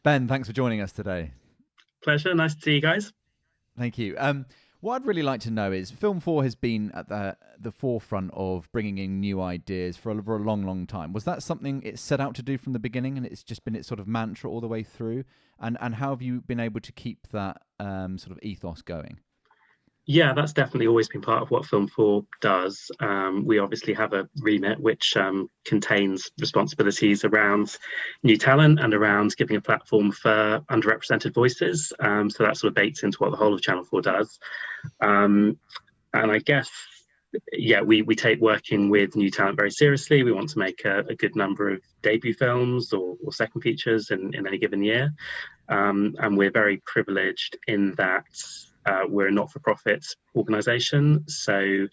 Ben, thanks for joining us today. Pleasure. Nice to see you guys. Thank you. What I'd really like to know is Film4 has been at the forefront of bringing in new ideas for a long, long time. Was that something it set out to do from the beginning, and it's just been its sort of mantra all the way through? And how have you been able to keep that sort of ethos going? Yeah, that's definitely always been part of what Film4 does. We obviously have a remit which contains responsibilities around new talent and around giving a platform for underrepresented voices. So that sort of bakes into what the whole of Channel 4 does. And I guess, yeah, we take working with new talent very seriously. We want to make a good number of debut films or second features in any given year. And we're very privileged in that we're a not-for-profit organisation, so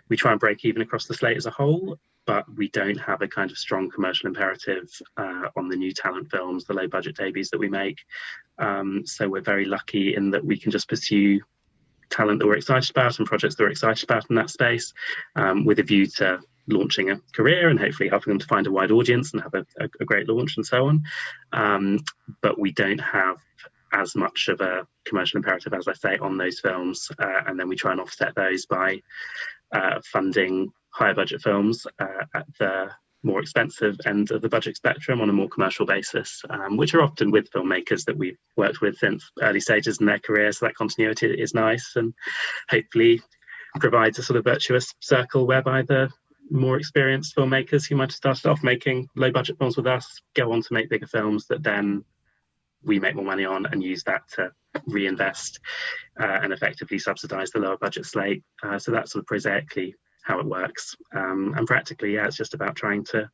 we try and break even across the slate as a whole, but we don't have a kind of strong commercial imperative on the new talent films, the low-budget debuts that we make. So we're very lucky in that we can just pursue talent that we're excited about and projects that we're excited about in that space, with a view to launching a career and hopefully helping them to find a wide audience and have a great launch and so on. But we don't have as much of a commercial imperative, as I say, on those films, and then we try and offset those by funding higher budget films at the more expensive end of the budget spectrum on a more commercial basis, which are often with filmmakers that we've worked with since early stages in their career, so that continuity is nice and hopefully provides a sort of virtuous circle whereby the more experienced filmmakers who might have started off making low budget films with us go on to make bigger films that then we make more money on and use that to reinvest and effectively subsidize the lower budget slate. So that's sort of prosaically how it works. And practically, yeah, it's just about trying to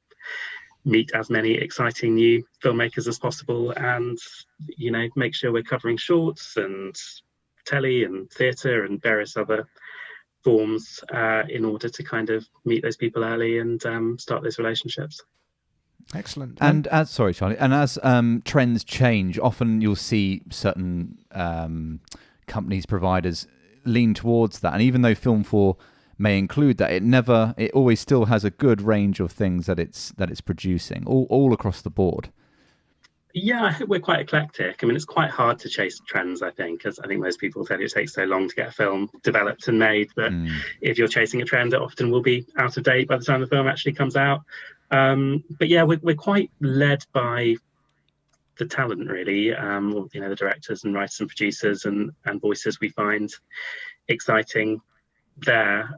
meet as many exciting new filmmakers as possible and, you know, make sure we're covering shorts and telly and theatre and various other forms in order to kind of meet those people early and start those relationships. Excellent. And as Charlie, and as trends change, often you'll see certain companies, providers lean towards that. And even though Film4 may include that, it always still has a good range of things that it's producing all across the board. Yeah, we're quite eclectic. I mean, it's quite hard to chase trends, I think, because I think most people tell you it takes so long to get a film developed and made that if you're chasing a trend, it often will be out of date by the time the film actually comes out. But yeah, we're quite led by the talent, really. You know, the directors and writers and producers and voices we find exciting there.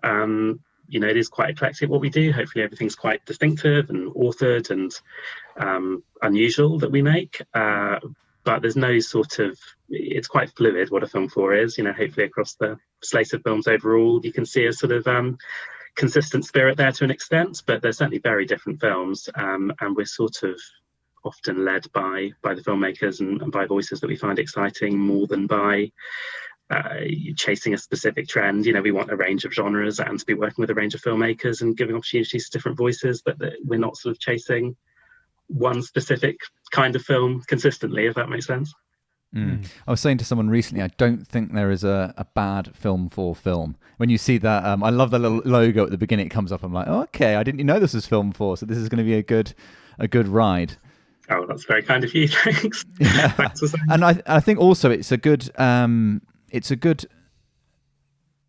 You know, it is quite eclectic what we do. Hopefully everything's quite distinctive and authored and unusual that we make. But there's no sort of, it's quite fluid what a Film4 is. You know, hopefully across the slate of films overall, you can see a sort of consistent spirit there to an extent, but they're certainly very different films. And we're sort of often led by the filmmakers and by voices that we find exciting more than by chasing a specific trend. You know, we want a range of genres and to be working with a range of filmmakers and giving opportunities to different voices, but we're not sort of chasing one specific kind of film consistently, if that makes sense. I was saying to someone recently, I don't think there is a bad Film4 film. When you see that, I love the little logo at the beginning. It comes up. I'm like, oh, okay, I didn't know this was Film4, so this is going to be a good ride. Oh, that's very kind of you. Thanks. Yeah. Thanks for saying. And I think also it's a good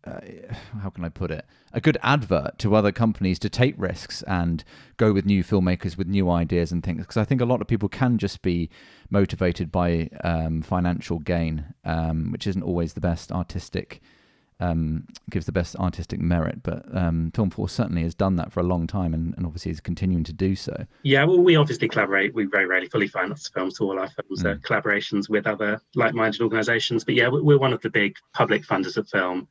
how can I put it? A good advert to other companies to take risks and go with new filmmakers with new ideas and things. Because I think a lot of people can just be motivated by financial gain, which isn't always the best artistic, gives the best artistic merit. But Film4 certainly has done that for a long time and obviously is continuing to do so. Yeah, well, we obviously collaborate. We very rarely fully finance films, so all our films are collaborations with other like-minded organisations. But yeah, we're one of the big public funders of film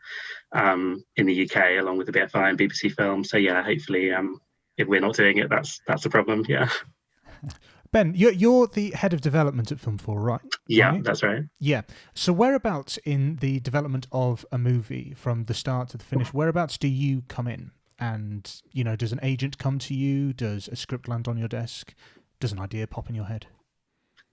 in the UK, along with the BFI and BBC Film. So yeah, hopefully, if we're not doing it, that's a problem. Yeah. Ben, you're the head of development at Film4, right? Yeah, that's right. Yeah. So whereabouts in the development of a movie, from the start to the finish, whereabouts do you come in? And, you know, does an agent come to you? Does a script land on your desk? Does an idea pop in your head?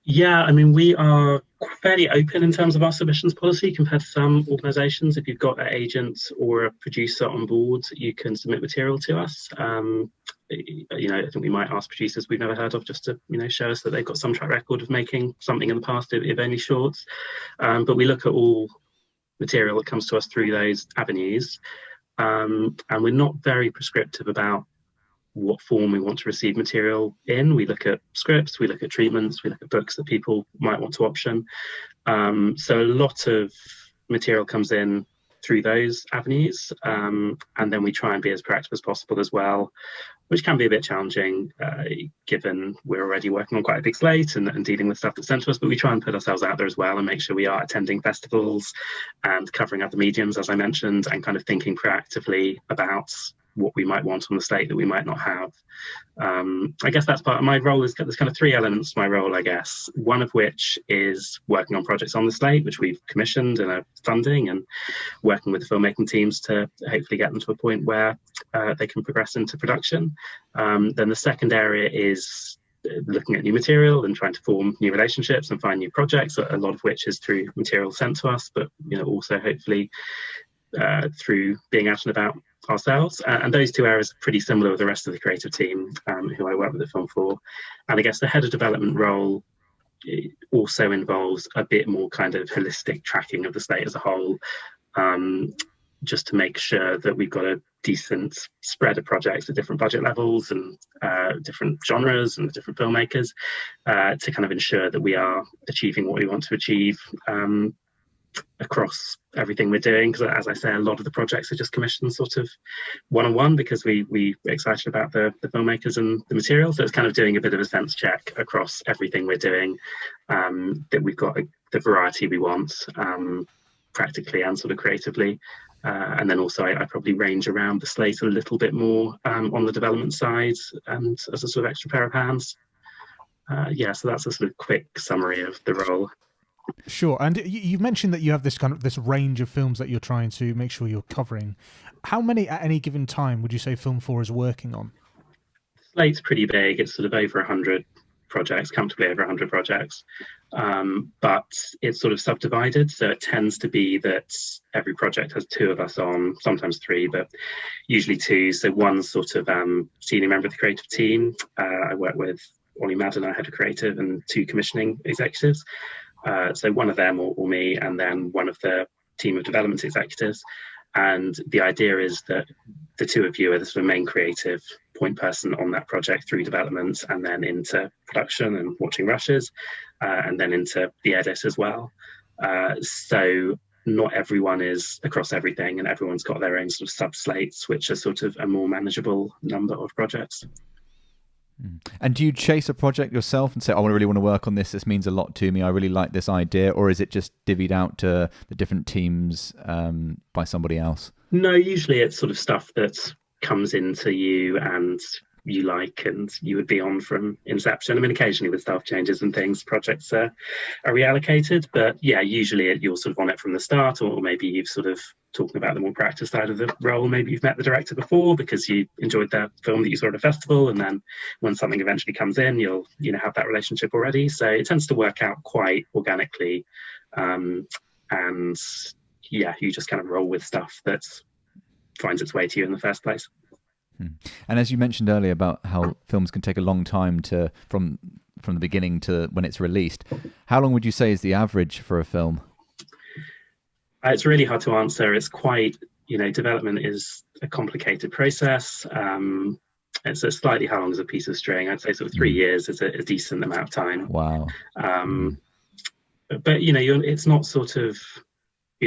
Yeah, I mean, we are fairly open in terms of our submissions policy compared to some organisations. If you've got an agent or a producer on board, you can submit material to us. I think we might ask producers we've never heard of just to, show us that they've got some track record of making something in the past, if only shorts. But we look at all material that comes to us through those avenues. And we're not very prescriptive about what form we want to receive material in. We look at scripts, we look at treatments, we look at books that people might want to option. So a lot of material comes in through those avenues, and then we try and be as proactive as possible as well, which can be a bit challenging given we're already working on quite a big slate and dealing with stuff that's sent to us, but we try and put ourselves out there as well and make sure we are attending festivals and covering other mediums, as I mentioned, and kind of thinking proactively about what we might want on the slate that we might not have. I guess that's part of my role. There's kind of three elements to my role, I guess, one of which is working on projects on the slate, which we've commissioned and are funding, and working with the filmmaking teams to hopefully get them to a point where they can progress into production. Then the second area is looking at new material and trying to form new relationships and find new projects, a lot of which is through material sent to us, but also hopefully through being out and about ourselves. And those two areas are pretty similar with the rest of the creative team who I work with at Film4. And I guess the head of development role also involves a bit more kind of holistic tracking of the slate as a whole, just to make sure that we've got a decent spread of projects at different budget levels and different genres and different filmmakers, to kind of ensure that we are achieving what we want to achieve across everything we're doing. Because as I say, a lot of the projects are just commissioned sort of one-on-one because we're excited about the filmmakers and the material. So it's kind of doing a bit of a sense check across everything we're doing, that we've got the variety we want, practically and sort of creatively. And then also I probably range around the slate a little bit more on the development side and as a sort of extra pair of hands. So that's a sort of quick summary of the role. Sure. And you've mentioned that you have this range of films that you're trying to make sure you're covering. How many at any given time would you say Film4 is working on? Slate's pretty big. It's sort of over 100 projects, comfortably over 100 projects. But it's sort of subdivided. So it tends to be that every project has two of us on, sometimes three, but usually two. So one sort of senior member of the creative team. I work with Ollie Madden, our head of creative, and two commissioning executives. So one of them or me, and then one of the team of development executives. And the idea is that the two of you are the sort of main creative point person on that project through development and then into production and watching rushes, and then into the edit as well. So not everyone is across everything, and everyone's got their own sort of sub-slates, which are sort of a more manageable number of projects. And do you chase a project yourself and say, I really want to work on this, this means a lot to me, I really like this idea, or is it just divvied out to the different teams by somebody else? No, usually it's sort of stuff that comes into you and you like and you would be on from inception. I mean, occasionally with staff changes and things, projects are reallocated, but yeah, usually you're sort of on it from the start, or maybe you've sort of talking about the more practice side of the role. Maybe you've met the director before because you enjoyed the film that you saw at a festival, and then when something eventually comes in, you'll have that relationship already. So it tends to work out quite organically, and yeah, you just kind of roll with stuff that finds its way to you in the first place. And as you mentioned earlier about how films can take a long time from the beginning to when it's released, how long would you say is the average for a film? It's really hard to answer. It's quite, development is a complicated process. It's slightly how long is a piece of string. I'd say sort of 3 years is a decent amount of time. Wow. But, it's not sort of,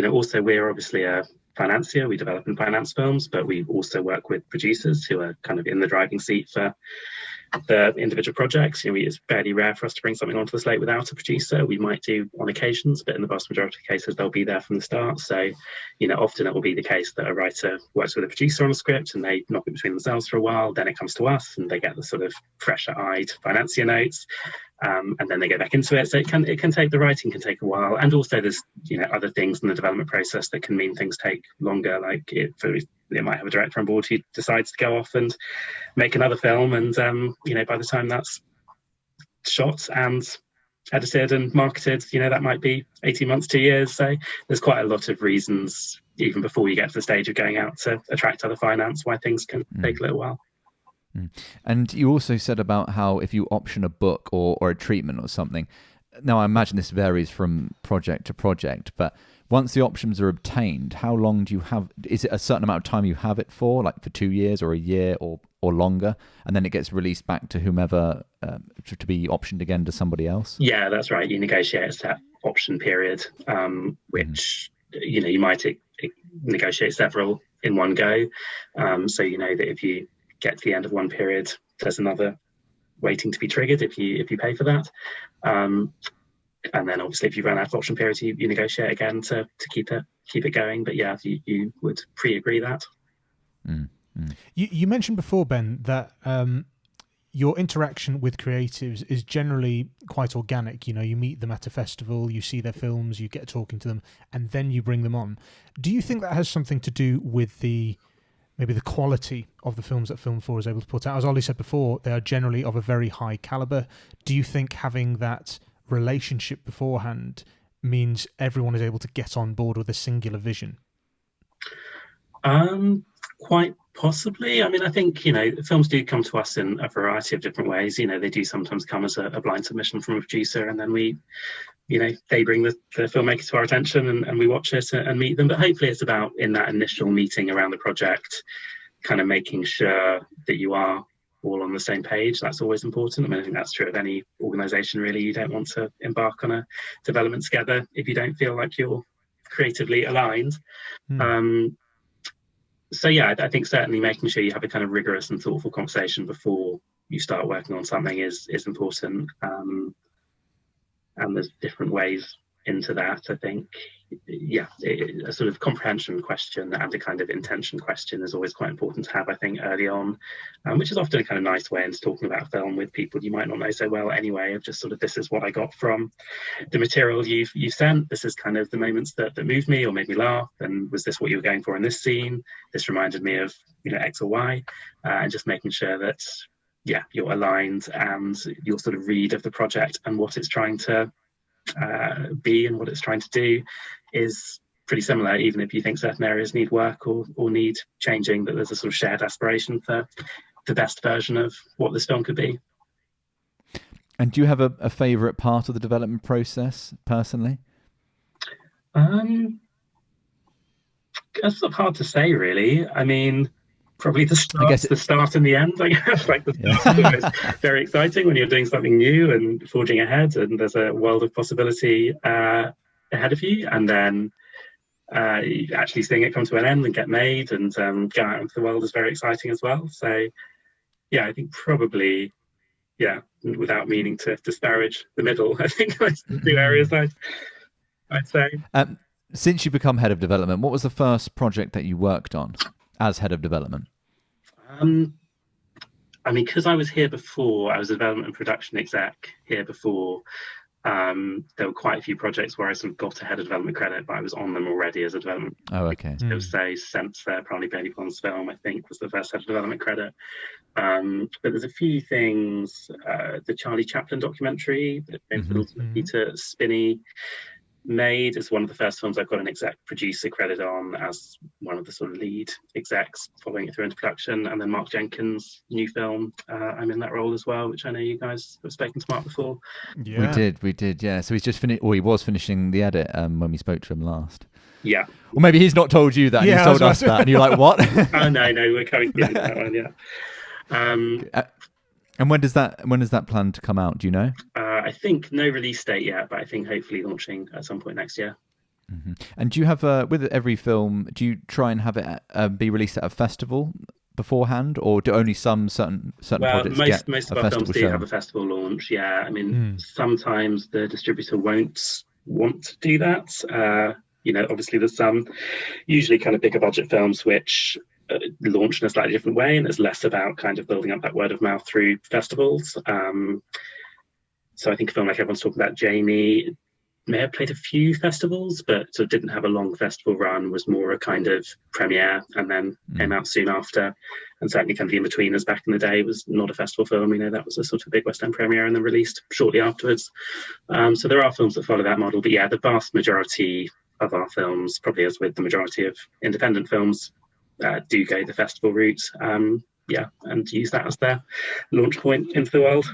also we're obviously a financier. We develop and finance films, but we also work with producers who are kind of in the driving seat for the individual projects. It's fairly rare for us to bring something onto the slate without a producer. We might do on occasions, but in the vast majority of cases, they'll be there from the start. So, often it will be the case that a writer works with a producer on a script and they knock it between themselves for a while. Then it comes to us and they get the sort of fresher-eyed financier notes. And then they go back into it. So the writing can take a while. And also there's, other things in the development process that can mean things take longer. Like they might have a director on board who decides to go off and make another film. And, by the time that's shot and edited and marketed, that might be 18 months, 2 years. So there's quite a lot of reasons, even before you get to the stage of going out to attract other finance, why things can take a little while. And you also said about how if you option a book or a treatment or something, now I imagine this varies from project to project, but once the options are obtained, how long do you have? Is it a certain amount of time you have it for, like for 2 years or a year or longer, and then it gets released back to whomever to be optioned again to somebody else? Yeah, that's right. You negotiate a set option period, which you might negotiate several in one go. So that if you get to the end of one period, there's another waiting to be triggered if you pay for that. And then obviously if you run out of option periods, you negotiate again to keep it going. But yeah, you would pre-agree that. You mentioned before, Ben, that your interaction with creatives is generally quite organic. You meet them at a festival, you see their films, you get talking to them, and then you bring them on. Do you think that has something to do with maybe the quality of the films that Film4 is able to put out? As Ollie said before, they are generally of a very high caliber. Do you think having that relationship beforehand means everyone is able to get on board with a singular vision? Quite possibly. I mean, I think, films do come to us in a variety of different ways. They do sometimes come as a blind submission from a producer, and then they bring the filmmakers to our attention and we watch it and meet them. But hopefully it's about, in that initial meeting around the project, kind of making sure that you are all on the same page. That's always important. I mean, I think that's true of any organisation, really. You don't want to embark on a development together if you don't feel like you're creatively aligned. So yeah, I think certainly making sure you have a kind of rigorous and thoughtful conversation before you start working on something is important. And there's different ways into that. I think, yeah, a sort of comprehension question and a kind of intention question is always quite important to have, I think, early on, which is often a kind of nice way into talking about film with people you might not know so well anyway, of just sort of, this is what I got from the material you've sent, this is kind of the moments that moved me or made me laugh, and was this what you were going for in this scene, this reminded me of X or Y, and just making sure that you're aligned and your sort of read of the project and what it's trying to be and what it's trying to do is pretty similar, even if you think certain areas need work or need changing, that there's a sort of shared aspiration for the best version of what this film could be. And do you have a favourite part of the development process, personally? That's sort of hard to say, really. I mean, probably the start and the end, I guess. Like the start is very exciting when you're doing something new and forging ahead, and there's a world of possibility ahead of you, and then actually seeing it come to an end and get made and go out into the world is very exciting as well. So yeah, I think probably, without meaning to disparage the middle, I think those two areas I'd say. Since you become head of development, what was the first project that you worked on as head of development? I mean, because I was here before, I was a development and production exec here before. There were quite a few projects where I sort of got a head of development credit, but I was on them already as a development. Oh, okay. So since probably Bailey Pond's film, I think, was the first head of development credit. But there's a few things. The Charlie Chaplin documentary that Peter Spinney made is one of the first films I've got an exec producer credit on as one of the sort of lead execs following it through into production. And then Mark Jenkins' new film, I'm in that role as well, which I know you guys have spoken to Mark before. Yeah. We did, yeah. So he's just finished, or he was finishing the edit when we spoke to him last. Yeah. Well, maybe he's not told you that, and he's told us that, and you're like, what? Oh, no, we're coming to that one, yeah. And when does that plan to come out? Do you know? I think no release date yet, but I think hopefully launching at some point next year. Mm-hmm. And do you have with every film? Do you try and have it be released at a festival beforehand, or do only some certain projects get most a of our films do show? have a festival launch? Yeah, I mean, sometimes the distributor won't want to do that. Obviously there's some usually kind of bigger budget films which launch in a slightly different way, and it's less about kind of building up that word of mouth through festivals. So I think a film like everyone's talking about, Jamie, may have played a few festivals, but sort of didn't have a long festival run, was more a kind of premiere and then came out soon after. And certainly kind of The In-Betweeners back in the day was not a festival film. You know, that was a sort of big West End premiere and then released shortly afterwards. So there are films that follow that model. But yeah, the vast majority of our films, probably as with the majority of independent films, do go the festival route. Yeah, and use that as their launch point into the world.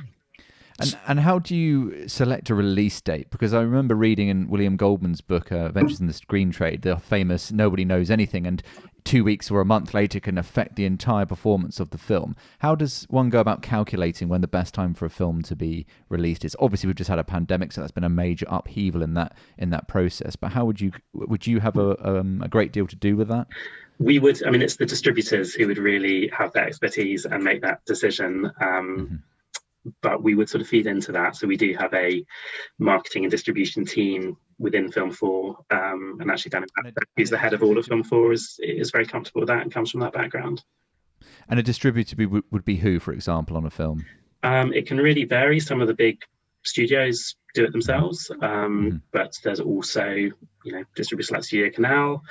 And how do you select a release date? Because I remember reading in William Goldman's book, Adventures in the Screen Trade, the famous "Nobody Knows Anything," and 2 weeks or a month later can affect the entire performance of the film. How does one go about calculating when the best time for a film to be released is? Obviously, we've just had a pandemic, so that's been a major upheaval in that process. But how would you have a great deal to do with that? We would. I mean, it's the distributors who would really have that expertise and make that decision. But we would sort of feed into that. So we do have a marketing and distribution team within Film4, and actually Dan, who's the head of all of Film4, is very comfortable with that and comes from that background. And a distributor would be who, for example, on a film? It can really vary. Some of the big studios do it themselves, but there's also, distributors like Studio Canal,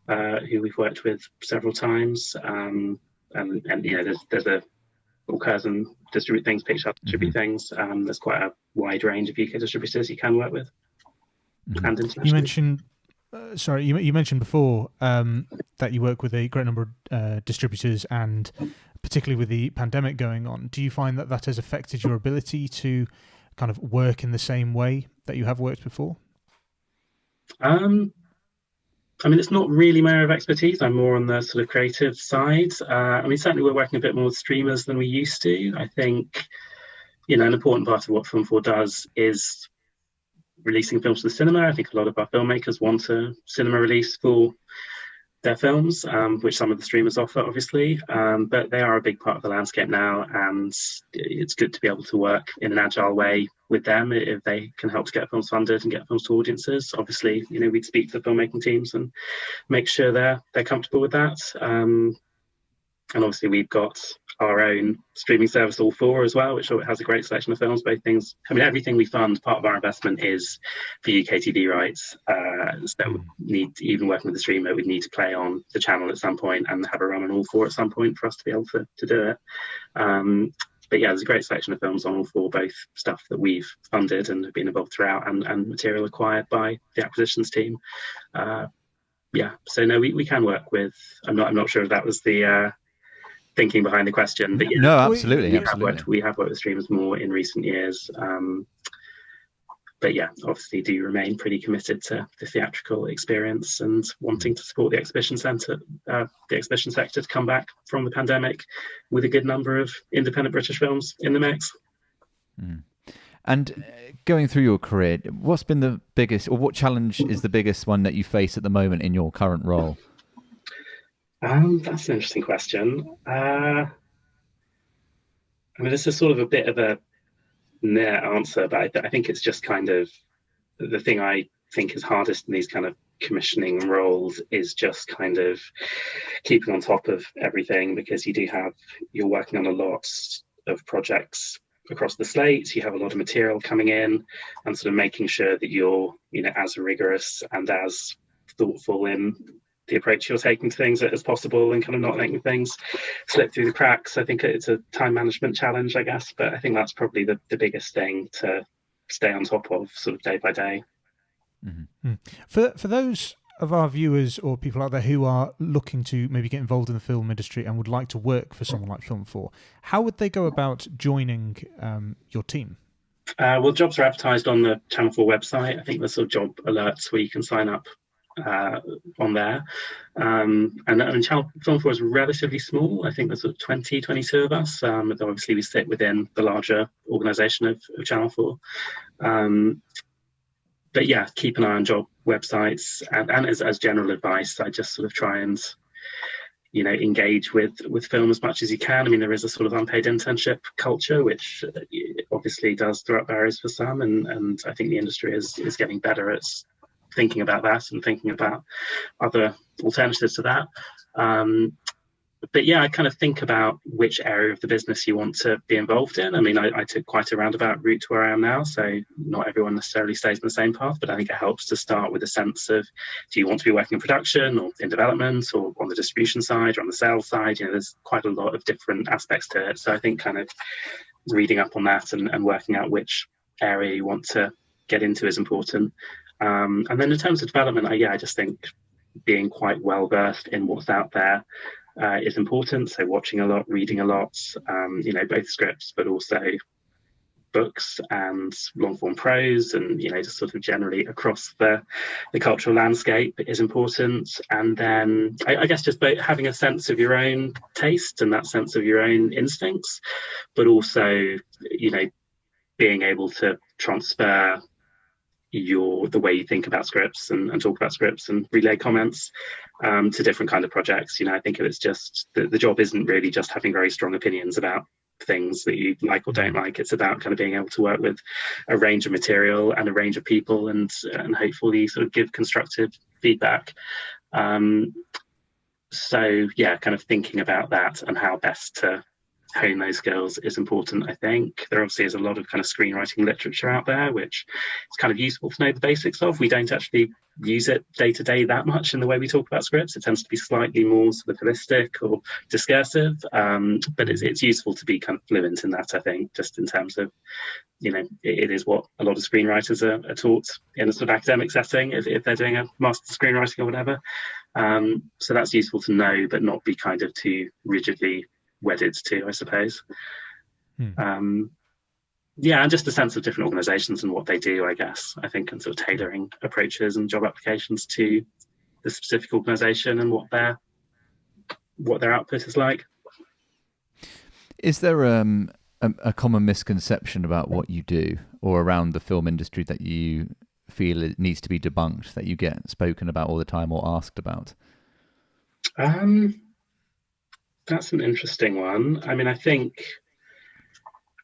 who we've worked with several times, and there's a Kurzel distribute things, Picture distribute things. There's quite a wide range of UK distributors you can work with, and internationally. You mentioned before that you work with a great number of distributors, and particularly with the pandemic going on, do you find that has affected your ability to kind of work in the same way that you have worked before? I mean, it's not really my area of expertise. I'm more on the sort of creative side. I mean, certainly we're working a bit more with streamers than we used to. I think, an important part of what Film4 does is releasing films to the cinema. I think a lot of our filmmakers want a cinema release for their films, which some of the streamers offer, obviously. But they are a big part of the landscape now, and it's good to be able to work in an agile way with them if they can help to get films funded and get films to audiences. Obviously, we'd speak to the filmmaking teams and make sure they're comfortable with that. And obviously, we've got our own streaming service, All4, as well, which has a great selection of films. Both things. I mean, everything we fund, part of our investment is for UK TV rights. So even working with the streamer, we'd need to play on the channel at some point and have a run on All4 at some point for us to be able to do it. But yeah, there's a great selection of films on All4, both stuff that we've funded and have been involved throughout, and material acquired by the acquisitions team. So no, we can work with. I'm not sure if that was the thinking behind the question, but no, absolutely, we have worked with streamers more in recent years. But yeah, obviously do remain pretty committed to the theatrical experience and wanting to support the exhibition sector to come back from the pandemic with a good number of independent British films in the mix. And going through your career, what's been the biggest, or what challenge is the biggest one that you face at the moment in your current role? That's an interesting question. I mean, this is sort of a bit of a answer, but I think it's just kind of the thing I think is hardest in these kind of commissioning roles is just kind of keeping on top of everything, because you're working on a lot of projects across the slate. You have a lot of material coming in, and sort of making sure that you're as rigorous and as thoughtful in the approach you're taking to things as possible, and kind of not letting things slip through the cracks. I think it's a time management challenge, I guess, but I think that's probably the biggest thing to stay on top of sort of day by day. For those of our viewers or people out there who are looking to maybe get involved in the film industry and would like to work for someone like Film4, how would they go about joining your team? Well, jobs are advertised on the Channel 4 website. I think there's sort of job alerts where you can sign up on there. And Channel Film4 is relatively small. I think there's sort of 22 of us. Obviously, we sit within the larger organisation of Channel 4. But yeah, keep an eye on job websites, and as general advice, I just sort of try and engage with film as much as you can. I mean, there is a sort of unpaid internship culture, which obviously does throw up barriers for some, and I think the industry is getting better at thinking about that and thinking about other alternatives to that. but yeah, I kind of think about which area of the business you want to be involved in. I mean, I took quite a roundabout route to where I am now, so not everyone necessarily stays on the same path, but I think it helps to start with a sense of, do you want to be working in production or in development or on the distribution side or on the sales side? You know, there's quite a lot of different aspects to it. So I think kind of reading up on that and working out which area you want to get into is important. And then in terms of development, I just think being quite well versed in what's out there is important. So watching a lot, reading a lot, you know, both scripts, but also books and long form prose, and, you know, just sort of generally across the cultural landscape is important. And then I guess just having a sense of your own taste and that sense of your own instincts, but also, you know, being able to transfer the way you think about scripts and talk about scripts and relay comments to different kind of projects. You know, I think it's just the job isn't really just having very strong opinions about things that you like or don't like. It's about kind of being able to work with a range of material and a range of people and hopefully sort of give constructive feedback. So yeah, kind of thinking about that and how best to hone those skills is important. I think there obviously is a lot of kind of screenwriting literature out there, which is kind of useful to know the basics of. We don't actually use it day to day that much in the way we talk about scripts. It tends to be slightly more sort of holistic or discursive, but it's useful to be kind of fluent in that, I think, just in terms of, you know, it is what a lot of screenwriters are taught in a sort of academic setting if they're doing a master's screenwriting or whatever. So that's useful to know, but not be kind of too rigidly wedded to, I suppose. Yeah, and just a sense of different organizations and what they do, I guess, I think, and sort of tailoring approaches and job applications to the specific organization and what their output is like. Is there a common misconception about what you do or around the film industry that you feel it needs to be debunked, that you get spoken about all the time or asked about? That's an interesting one. I mean, I think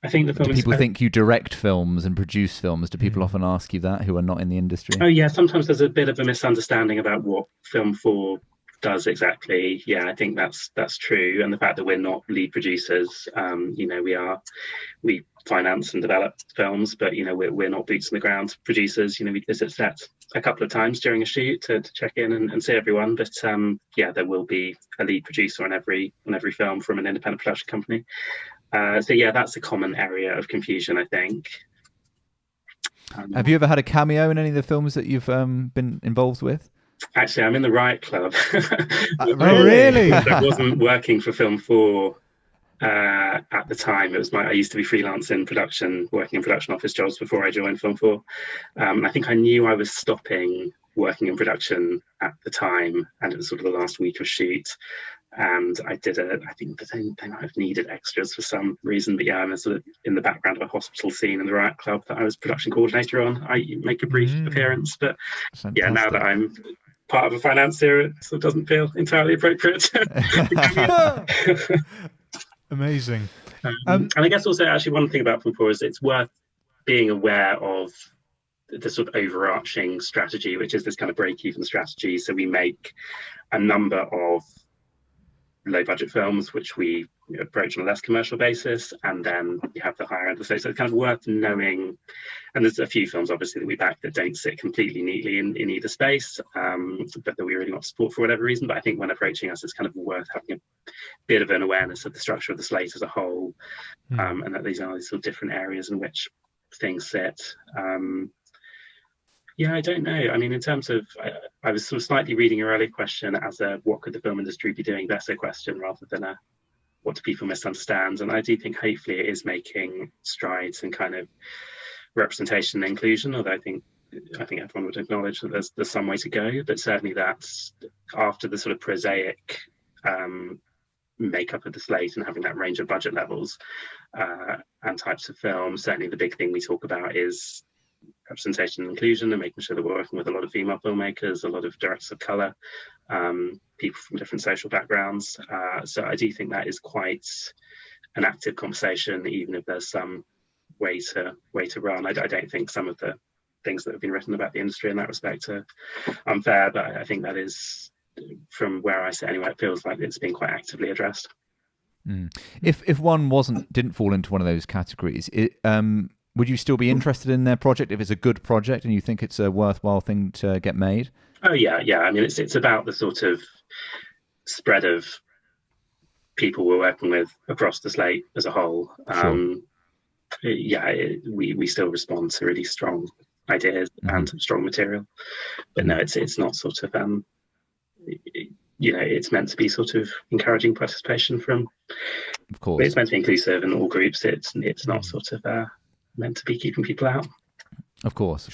the film. Do people think you direct films and produce films? Do people often ask you that who are not in the industry? Oh yeah, sometimes there's a bit of a misunderstanding about what Film4 does exactly. Yeah, I think that's true, and the fact that we're not lead producers. You know, we finance and develop films, but you know, we're not boots on the ground producers. You know, we visit set a couple of times during a shoot to check in and see everyone, but yeah, there will be a lead producer on every film from an independent production company. So yeah, that's a common area of confusion, I think. Have you ever had a cameo in any of the films that you've been involved with? Actually, I'm in the right club. Really? I wasn't working for Film4 at the time. I used to be freelance in production, working in production office jobs before I joined Film4. I think I knew I was stopping working in production at the time, and it was sort of the last week of shoot. And I think they might have needed extras for some reason, but yeah, I'm sort of in the background of a hospital scene in the Riot Club that I was production coordinator on. I make a brief appearance, but fantastic. Yeah, now that I'm part of a financier, it sort of doesn't feel entirely appropriate. Amazing. And I guess also actually one thing about Film4 is it's worth being aware of the sort of overarching strategy, which is this kind of break-even strategy. So we make a number of low-budget films, which we approach on a less commercial basis, and then you have the higher end of the slate. So it's kind of worth knowing, and there's a few films obviously that we back that don't sit completely neatly in either space, but that we really want to support for whatever reason. But I think when approaching us, it's kind of worth having a bit of an awareness of the structure of the slate as a whole, and that these are these sort of different areas in which things sit. Yeah, I don't know. I mean, in terms of, I was sort of slightly reading your earlier question as a what could the film industry be doing better question rather than a what do people misunderstand. And I do think hopefully it is making strides in kind of representation and inclusion, although I think everyone would acknowledge that there's some way to go. But certainly that's after the sort of prosaic makeup of the slate and having that range of budget levels and types of films, certainly the big thing we talk about is representation and inclusion, and making sure that we're working with a lot of female filmmakers, a lot of directors of color, people from different social backgrounds. So I do think that is quite an active conversation, even if there's some way to run. I don't think some of the things that have been written about the industry in that respect are unfair, but I think that is from where I sit anyway, it feels like it's been quite actively addressed. If one didn't fall into one of those categories, would you still be interested in their project if it's a good project and you think it's a worthwhile thing to get made? Oh yeah. I mean, it's about the sort of spread of people we're working with across the slate as a whole. Sure. We still respond to really strong ideas and strong material, but no, it's not sort of it's meant to be sort of encouraging participation from. Of course, it's meant to be inclusive in all groups. It's not sort of meant to be keeping people out. Of course.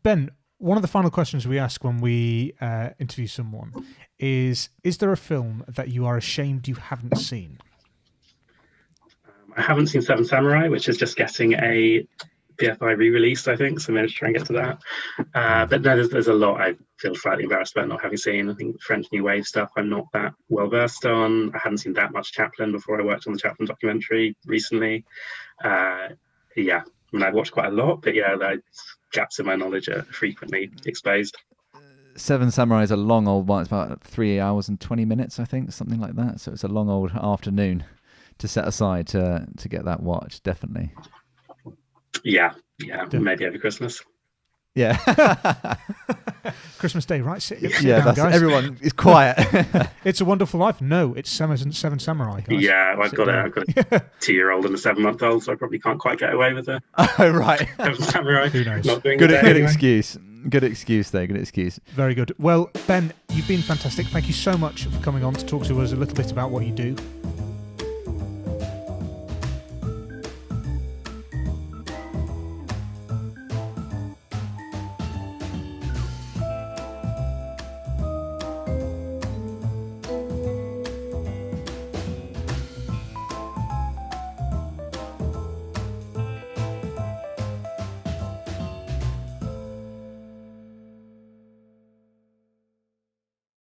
Ben, one of the final questions we ask when we interview someone is there a film that you are ashamed you haven't seen? I haven't seen Seven Samurai, which is just getting a BFI re-release, I think, so I'm going to try and get to that. But no, there's a lot I feel slightly embarrassed about not having seen. I think French New Wave stuff I'm not that well versed on. I hadn't seen that much Chaplin before I worked on the Chaplin documentary recently. I mean, I've watched quite a lot, but the gaps in my knowledge are frequently exposed. Seven Samurai is a long old one. It's about 3 hours and 20 minutes, I think, something like that. So it's a long old afternoon to set aside to get that watched, definitely. Yeah, maybe over Christmas. Yeah. Christmas Day, right? Sit down, guys. Everyone is quiet. It's a Wonderful Life. No, it's Seven Samurai, guys. Yeah, I've got a 2-year-old and a 7-month-old, so I probably can't quite get away with it. Oh, right. Seven Samurai. Who knows? Good excuse. Good excuse there. Good excuse. Very good. Well, Ben, you've been fantastic. Thank you so much for coming on to talk to us a little bit about what you do.